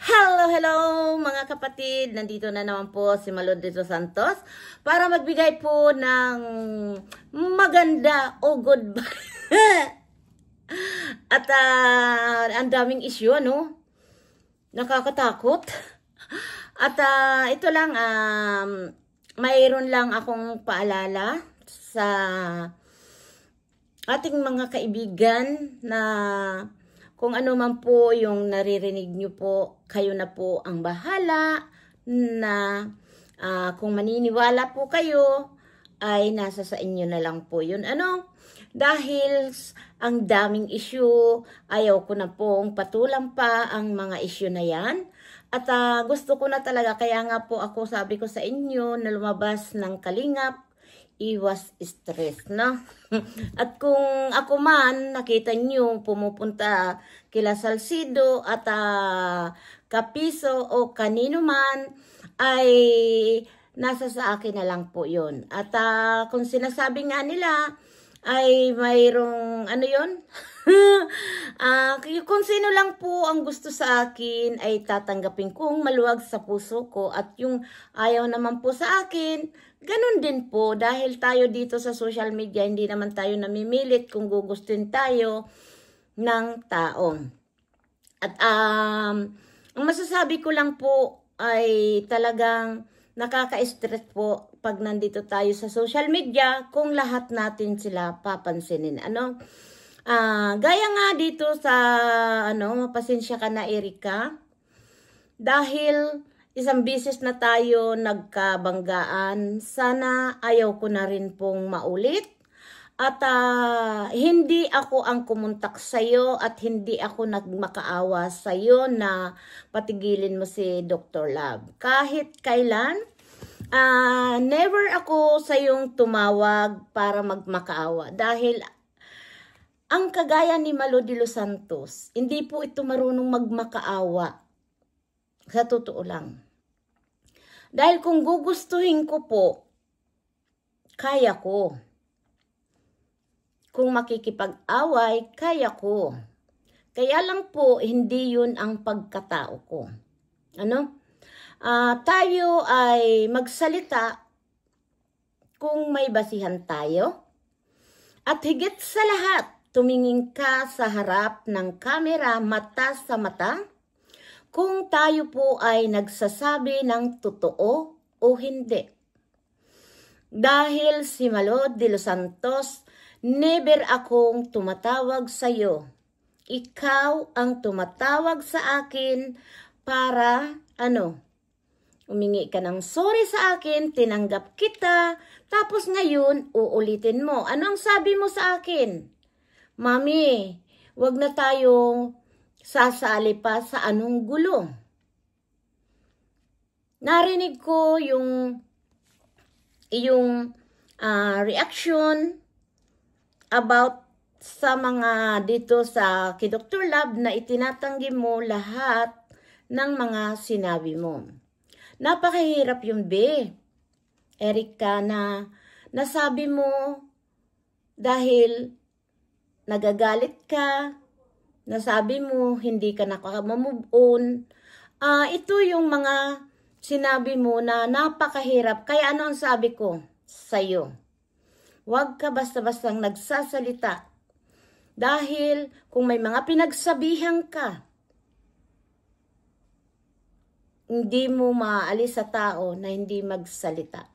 Hello, hello mga kapatid! Nandito na naman po si Malod de Los Santos para magbigay po ng maganda o good At ang daming issue, ano? Nakakatakot. At ito lang, mayroon lang akong paalala sa ating mga kaibigan na kung ano man po yung naririnig nyo po, kayo na po ang bahala na kung maniniwala po kayo, ay nasa sa inyo na lang po yun. Dahil ang daming issue, ayaw ko na pong patulang pa ang mga issue na yan. At gusto ko na talaga, kaya nga po ako sabi ko sa inyo na lumabas ng kalingap, iwas stress, no? At kung ako man, nakita nyo, pumupunta kila Salcido at Kapiso o kanino man, ay nasa sa akin na lang po yun. At kung sinasabi nga nila, ay mayroong, kung sino lang po ang gusto sa akin, ay tatanggapin kong maluwag sa puso ko. At yung ayaw naman po sa akin, ganun din po, dahil tayo dito sa social media, hindi naman tayo namimilit kung gugustin tayo ng tao. At ang masasabi ko lang po ay talagang nakaka-stress po pag nandito tayo sa social media kung lahat natin sila papansinin. Gaya nga dito sa, pasensya ka na Erika, dahil isang bisis na tayo nagkabanggaan, sana ayaw ko na rin pong maulit. At hindi ako ang kumuntak sa'yo at hindi ako nagmakaawa sa'yo na patigilin mo si Dr. Love. Kahit kailan, never ako sa'yong tumawag para magmakaawa. Dahil ang kagaya ni Malo de Los Santos, hindi po ito marunong magmakaawa. Sa totoo lang. Dahil kung gugustuhin ko po, kaya ko. Kung makikipag-away, kaya ko. Kaya lang po, hindi yun ang pagkatao ko. Tayo ay magsalita kung may basihan tayo. At higit sa lahat, tumingin ka sa harap ng kamera, mata sa mata, kung tayo po ay nagsasabi ng totoo o hindi. Dahil si Malo de Los Santos, never akong tumatawag sa iyo. Ikaw ang tumatawag sa akin para, umingi ka ng sorry sa akin, tinanggap kita, tapos ngayon, uulitin mo. Ano ang sabi mo sa akin? Mami, wag na tayong sasali pa sa anong gulo. Narinig ko yung reaction about sa mga dito sa kay Dr. Love na itinatanggi mo lahat ng mga sinabi mo. Napakahirap yung Erika, na nasabi mo dahil nagagalit ka, nasabi mo hindi ka nakamove on. Ito yung mga sinabi mo na napakahirap. Kaya ano ang sabi ko sa'yo? Huwag ka basta-bastang nagsasalita. Dahil kung may mga pinagsabihan ka, hindi mo maaalis sa tao na hindi magsalita.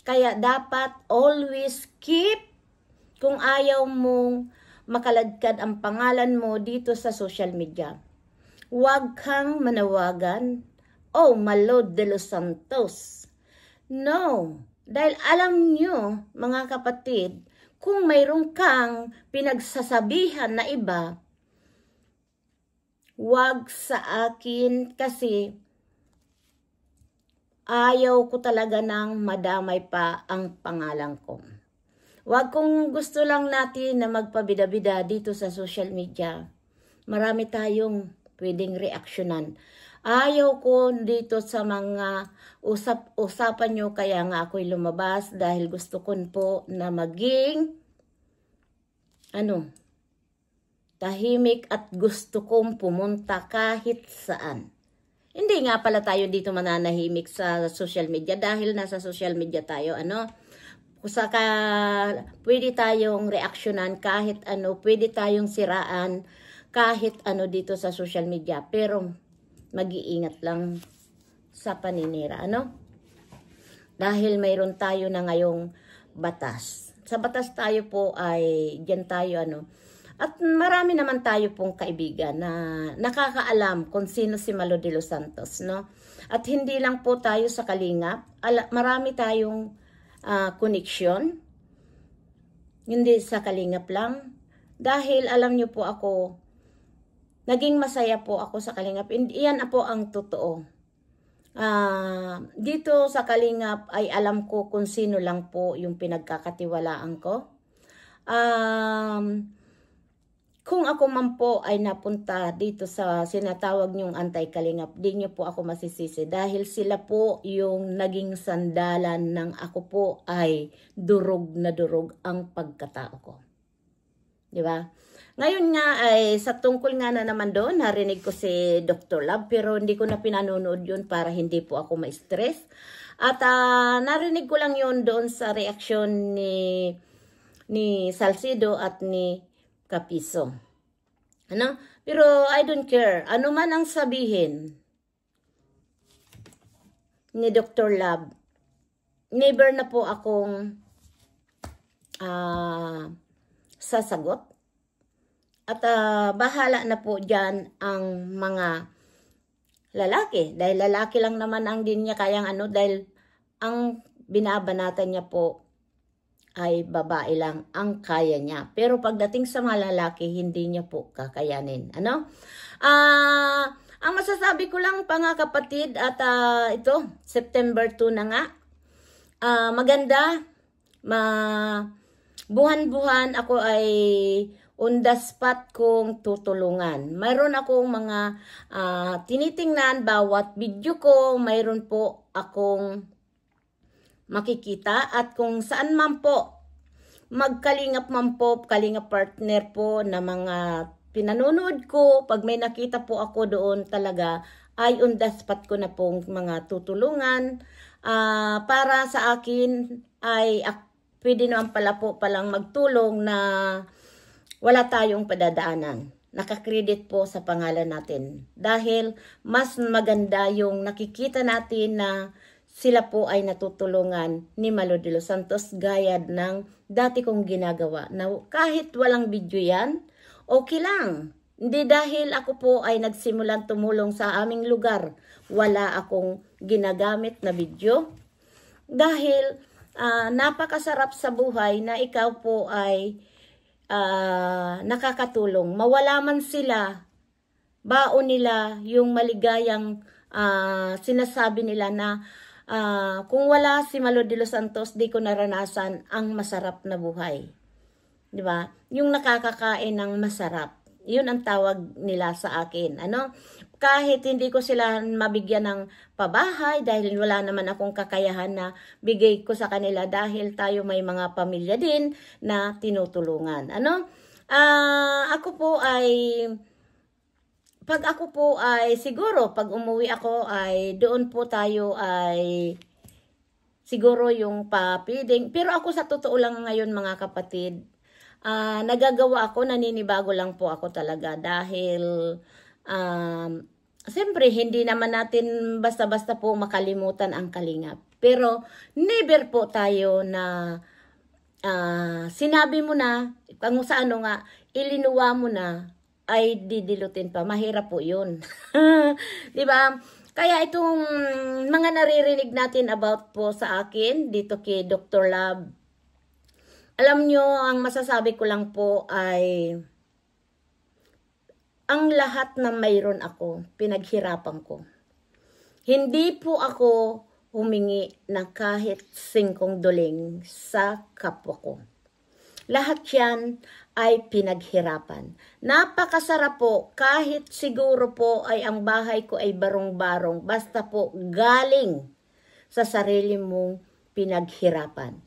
Kaya dapat always keep, kung ayaw mong makaladkad ang pangalan mo dito sa social media, huwag kang manawagan, Malo de Los Santos. No. Dahil alam nyo, mga kapatid, kung mayroon kang pinagsasabihan na iba, wag sa akin kasi ayaw ko talaga nang madamay pa ang pangalan ko. Wag kung gusto lang natin na magpabida-bida dito sa social media. Marami tayong pwedeng reaksyonan. Ayaw ko dito sa mga usapan nyo, kaya nga ako'y lumabas dahil gusto ko po na maging tahimik at gusto kong pumunta kahit saan. Hindi nga pala tayo dito mananahimik sa social media dahil nasa social media tayo, ano. Saka pwede tayong reaksyonan kahit ano, pwede tayong siraan kahit ano dito sa social media. Pero mag-iingat lang sa paninira, ano? Dahil mayroon tayo na ngayong batas. Sa batas tayo po ay diyan tayo ano. At marami naman tayo pong kaibigan na nakakaalam kung sino si Malo de los Santos, no? At hindi lang po tayo sa Kalingap, marami tayong connection. Hindi sa Kalingap lang. Dahil alam niyo po ako, naging masaya po ako sa Kalingap. Iyan po ang totoo. Dito sa Kalingap ay alam ko kung sino lang po yung pinagkakatiwalaan ko. Kung ako man po ay napunta dito sa sinatawag niyong anti-Kalingap, di niyo po ako masisisi dahil sila po yung naging sandalan ng ako po ay durog na durog ang pagkatao ko. Di ba? Ngayon nga ay sa tungkol nga na naman doon, narinig ko si Dr. Love pero hindi ko na pinanonood yun para hindi po ako ma-stress. At narinig ko lang yun doon sa reaksyon ni Salcido at ni Kapiso. Ano? Pero I don't care. Ano man ang sabihin ni Dr. Love, never na po akong sasagot. At bahala na po dyan ang mga lalaki. Dahil lalaki lang naman ang din niya kayang ano, dahil ang binabanatan niya po ay babae lang ang kaya niya. Pero pagdating sa mga lalaki, hindi niya po kakayanin. Ano? Ang masasabi ko lang mga kapatid at ito, September 2 na nga. Maganda. Buhan-buhan ako ay on the spot kong tutulungan. Mayroon akong mga tinitingnan bawat video ko. Mayroon po akong makikita at kung saan man po magkalingap man po, kalingap partner po na mga pinanonood ko, pag may nakita po ako doon talaga ay on the spot ko na pong mga tutulungan. Para sa akin ay pwede naman pala po palang magtulong na wala tayong padadaanan. Nakakredit po sa pangalan natin. Dahil mas maganda yung nakikita natin na sila po ay natutulungan ni Malo de los Santos gaya ng dati kong ginagawa. Na kahit walang video yan, okay lang. Hindi dahil ako po ay nagsimulan tumulong sa aming lugar. Wala akong ginagamit na video. Dahil napakasarap sa buhay na ikaw po ay nakakatulong. Mawala man sila, baon nila yung maligayang sinasabi nila na kung wala si Malo de los Santos, di ko naranasan ang masarap na buhay. Di ba? Yung nakakakain ng masarap. Yun ang tawag nila sa akin. Ano? Kahit hindi ko sila mabigyan ng pabahay dahil wala naman akong kakayahan na bigay ko sa kanila dahil tayo may mga pamilya din na tinutulungan. Ano? Ako po ay siguro pag umuwi ako ay doon po tayo ay siguro yung papiding. Pero ako sa totoo lang ngayon mga kapatid, nagagawa ako, naninibago lang po ako talaga dahil siyempre hindi naman natin basta-basta po makalimutan ang kalingap. Pero never po tayo na sinabi mo na, kung sa ano nga, ilinuwa mo na, ay didilutin pa. Mahirap po yun. Di ba? Kaya itong mga naririnig natin about po sa akin, dito kay Dr. Love, alam nyo, ang masasabi ko lang po ay ang lahat na mayroon ako, pinaghirapan ko. Hindi po ako humingi ng kahit $5 sa kapwa ko. Lahat yan ay pinaghirapan. Napakasarap po, kahit siguro po ay ang bahay ko ay barong-barong, basta po galing sa sarili mong pinaghirapan.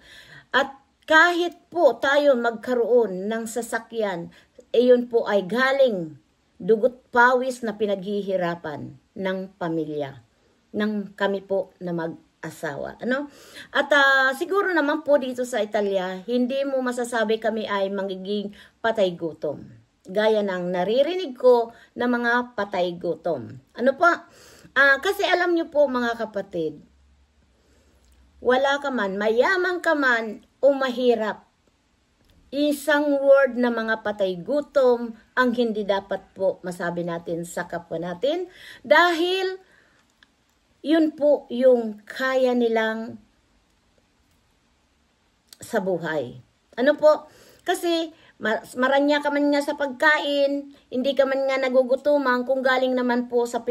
At kahit po tayo magkaroon ng sasakyan, iyon po ay galing dugot pawis na pinaghihirapan. ng pamilya, ng kami po na mag-asawa. Ano? At siguro naman po dito sa Italia, hindi mo masasabi kami ay magiging patay gutom. Gaya ng naririnig ko na mga patay gutom. Ano pa? Kasi alam nyo po mga kapatid, wala ka man, mayaman ka man o mahirap, isang word na mga patay gutom ang hindi dapat po masabi natin sa kapwa natin dahil yun po yung kaya nilang sa buhay. Ano po? Kasi maranya ka man nga sa pagkain, hindi ka man nga nagugutuman kung galing naman po sa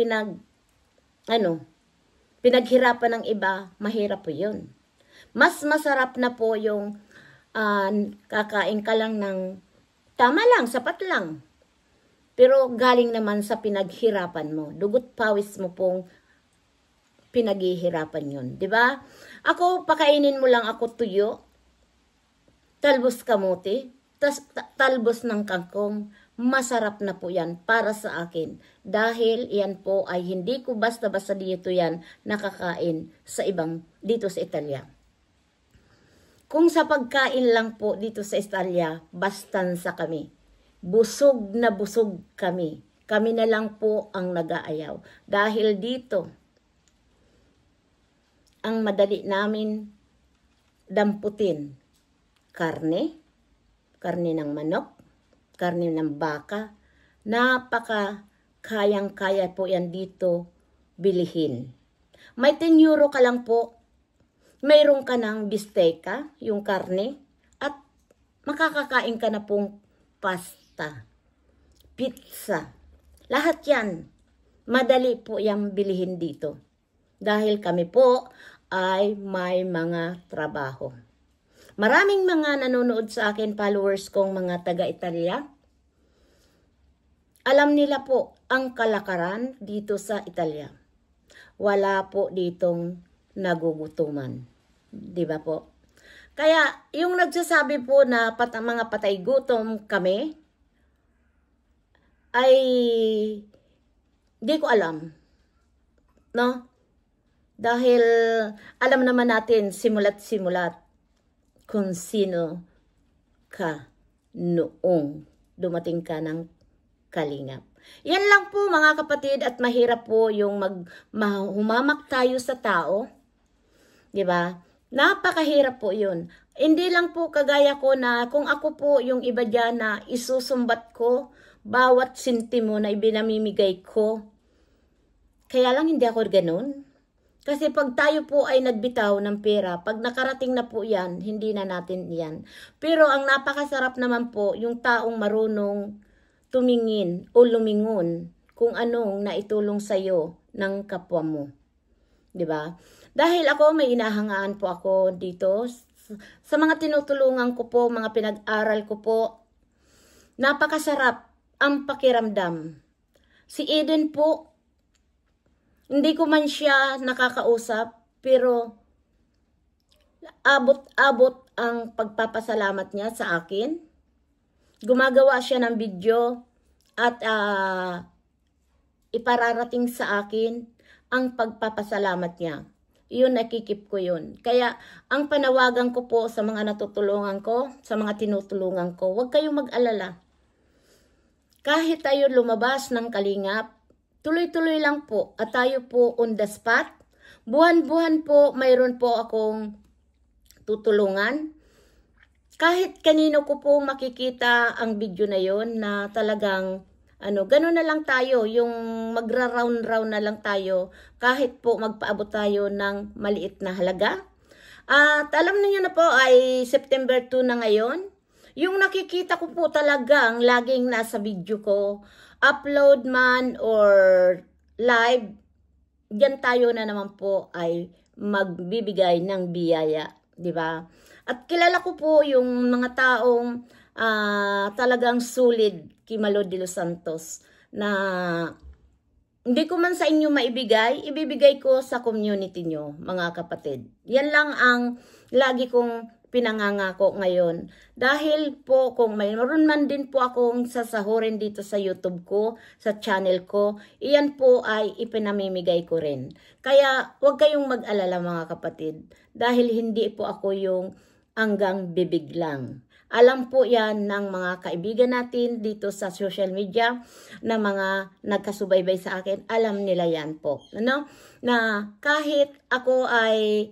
pinaghirapan ng iba, mahirap po yun. Mas masarap na po yung kakain ka lang ng tama lang, sapat lang. Pero galing naman sa pinaghirapan mo. Dugot pawis mo pong pinaghihirapan yun. Diba? Ako, pakainin mo lang ako tuyo, talbos kamuti, talbos ng kangkong, masarap na po yan para sa akin. Dahil yan po ay hindi ko basta-basta dito yan nakakain sa dito sa Italia. Kung sa pagkain lang po dito sa Italia, bastansa kami. Busog na busog kami. Kami na lang po ang nag-aayaw. Dahil dito, ang madali namin damputin, karne ng manok, karne ng baka, kayang-kaya po yan dito bilihin. May 10 euro ka lang po, mayroon ka ng bisteka, yung karne, at makakakain ka na pong pasta, pizza. Lahat yan, madali po yung bilihin dito. Dahil kami po ay may mga trabaho. Maraming mga nanonood sa akin, followers kong mga taga-Italia. Alam nila po ang kalakaran dito sa Italia. Wala po ditong nagugutuman. Diba po? Kaya yung nagsasabi po na mga patay gutom kami, ay di ko alam. No? Dahil alam naman natin simulat kung sino ka noong dumating ka ng kalingap. Yan lang po mga kapatid, at mahirap po yung humamak tayo sa tao. Diba? Napakahirap po yun. Hindi lang po kagaya ko na kung ako po yung iba dyan na isusumbat ko bawat sintimo na ibinamimigay ko. Kaya lang hindi ako ganun. Kasi pag tayo po ay nagbitaw ng pera, pag nakarating na po yan, hindi na natin yan. Pero ang napakasarap naman po, yung taong marunong tumingin o lumingon kung anong naitulong sa'yo ng kapwa mo. Diba? Dahil ako, may inahangaan po ako dito. Sa mga tinutulungan ko po, mga pinag-aral ko po, napakasarap ang pakiramdam. Si Eden po, hindi ko man siya nakakausap, pero abot-abot ang pagpapasalamat niya sa akin. Gumagawa siya ng video at ipararating sa akin ang pagpapasalamat niya. Yun, nakikip ko yun. Kaya, ang panawagan ko po sa mga natutulungan ko, sa mga tinutulungan ko, huwag kayong mag-alala. Kahit tayo lumabas ng kalingap, tuloy-tuloy lang po at tayo po on the spot. Buwan-buwan po, mayroon po akong tutulungan. Kahit kanino ko po makikita ang video na yon na talagang gano'n na lang tayo, yung magra-round-round na lang tayo, kahit po magpaabot tayo ng maliit na halaga. At alam niyo na po ay September 2 na ngayon. Yung nakikita ko po talagang laging nasa video ko, upload man or live, diyan tayo na naman po ay magbibigay ng biyaya, di ba? At kilala ko po yung mga taong talagang solid kay Malo de los Santos na hindi ko man sa inyo maibigay, ibibigay ko sa community nyo, mga kapatid. Yan lang ang lagi kong pinangangako ngayon. Dahil po kung mayroon man din po akong sasahurin dito sa YouTube ko, sa channel ko, iyan po ay ipinamimigay ko rin. Kaya huwag kayong mag-alala mga kapatid, dahil hindi po ako yung hanggang bibig lang. Alam po yan ng mga kaibigan natin dito sa social media na mga nagkasubaybay sa akin. Alam nila yan po. Ano? Na kahit ako ay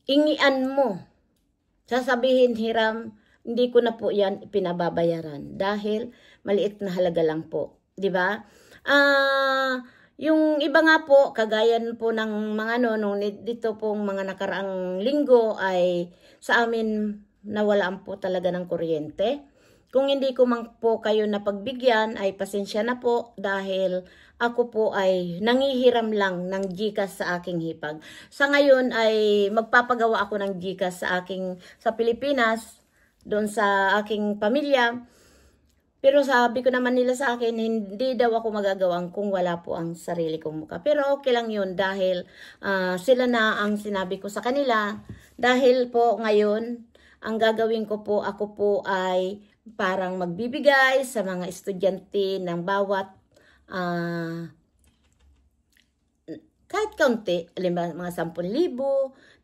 ingian mo, sasabihin, Hiram, hindi ko na po yan pinababayaran dahil maliit na halaga lang po. Diba? Yung iba nga po, kagaya po ng mga dito pong mga nakaraang linggo ay sa amin nawalaan po talaga ng kuryente. Kung hindi ko man po kayo napagbigyan ay pasensya na po dahil ako po ay nangihiram lang ng GCash sa aking hipag. Sa ngayon ay magpapagawa ako ng GCash sa Pilipinas, doon sa aking pamilya. Pero sabi ko naman nila sa akin, hindi daw ako magagawang kung wala po ang sarili kong mukha. Pero okay lang yun dahil sila na ang sinabi ko sa kanila. Dahil po ngayon, ang gagawin ko po, ako po ay parang magbibigay sa mga estudyante ng bawat kahit kaunti, mga 10,000,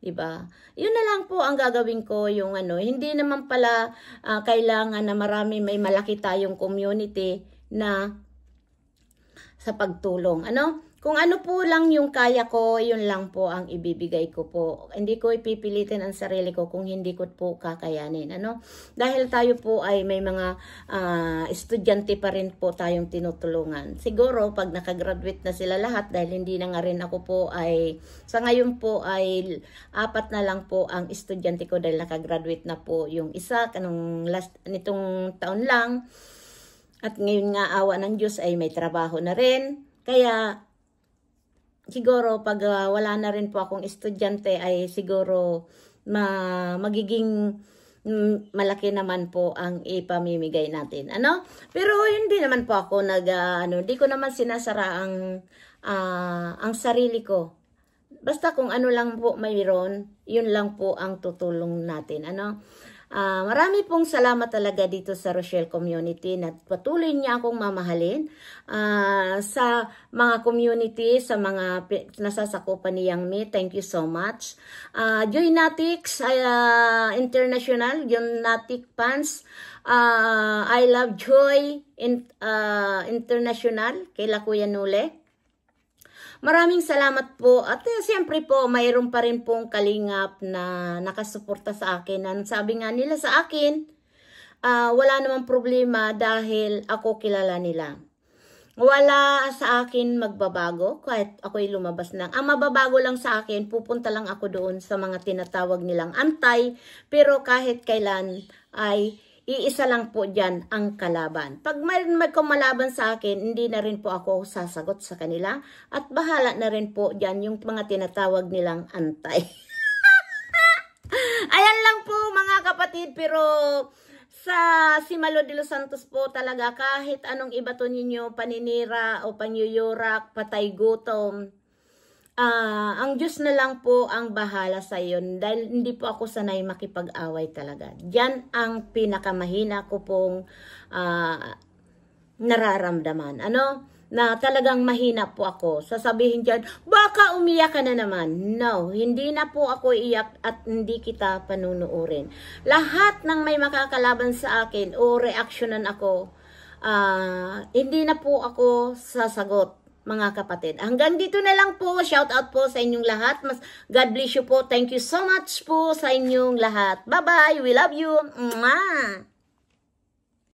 diba? Yun na lang po ang gagawin ko, yung hindi naman pala kailangan na may malaki tayong community na sa pagtulong. Kung ano po lang yung kaya ko, yun lang po ang ibibigay ko po. Hindi ko ipipilitin ang sarili ko kung hindi ko po kakayanin. Dahil tayo po ay may mga estudyante pa rin po tayong tinutulungan. Siguro pag nakagraduate na sila lahat, dahil hindi na nga rin ako po ay, sa ngayon po ay 4 na lang po ang estudyante ko dahil nakagraduate na po yung isa, nitong taon lang. At ngayon nga awa ng Diyos ay may trabaho na rin. Kaya siguro pag wala na rin po akong estudyante ay siguro magiging malaki naman po ang ipamimigay natin. Pero hindi naman po ako hindi ko naman sinasara ang sarili ko. Basta kung ano lang po mayroon, yun lang po ang tutulong natin. Marami pong salamat talaga dito sa Rochelle community na patuloy niya akong mamahalin. Sa mga community, sa mga nasasakupan ni Yang Mi, thank you so much. Joy Natics International, Joy Natic fans, I Love Joy International, kay Kuya Nule. Maraming salamat po. At siyempre po, mayroon pa rin pong kalingap na nakasuporta sa akin. Sabi nga nila sa akin, wala namang problema dahil ako kilala nila. Wala sa akin magbabago kahit ako'y lumabas na. Ang mababago lang sa akin, pupunta lang ako doon sa mga tinatawag nilang antay. Pero kahit kailan ay iisa lang po dyan ang kalaban. Pag may kumalaban sa akin, hindi na rin po ako sasagot sa kanila. At bahala na rin po dyan yung mga tinatawag nilang antay. Ayan lang po mga kapatid. Pero sa Simalo de los Santos po talaga, kahit anong ibato ninyo, paninira o panyuyurak, patay gutom, ang Diyos na lang po ang bahala sa iyon dahil hindi po ako sanay makipag-away talaga. Diyan ang pinakamahina ko pong nararamdaman. Na talagang mahina po ako. Sasabihin dyan, baka umiyak ka na naman. No, hindi na po ako iyak at hindi kita panunuurin. Lahat ng may makakalaban sa akin o reaksyonan ako, hindi na po ako sasagot. Mga kapatid, hanggang dito na lang po. Shout out po sa inyong lahat. God bless you po. Thank you so much po sa inyong lahat. Bye-bye. We love you. Mwah!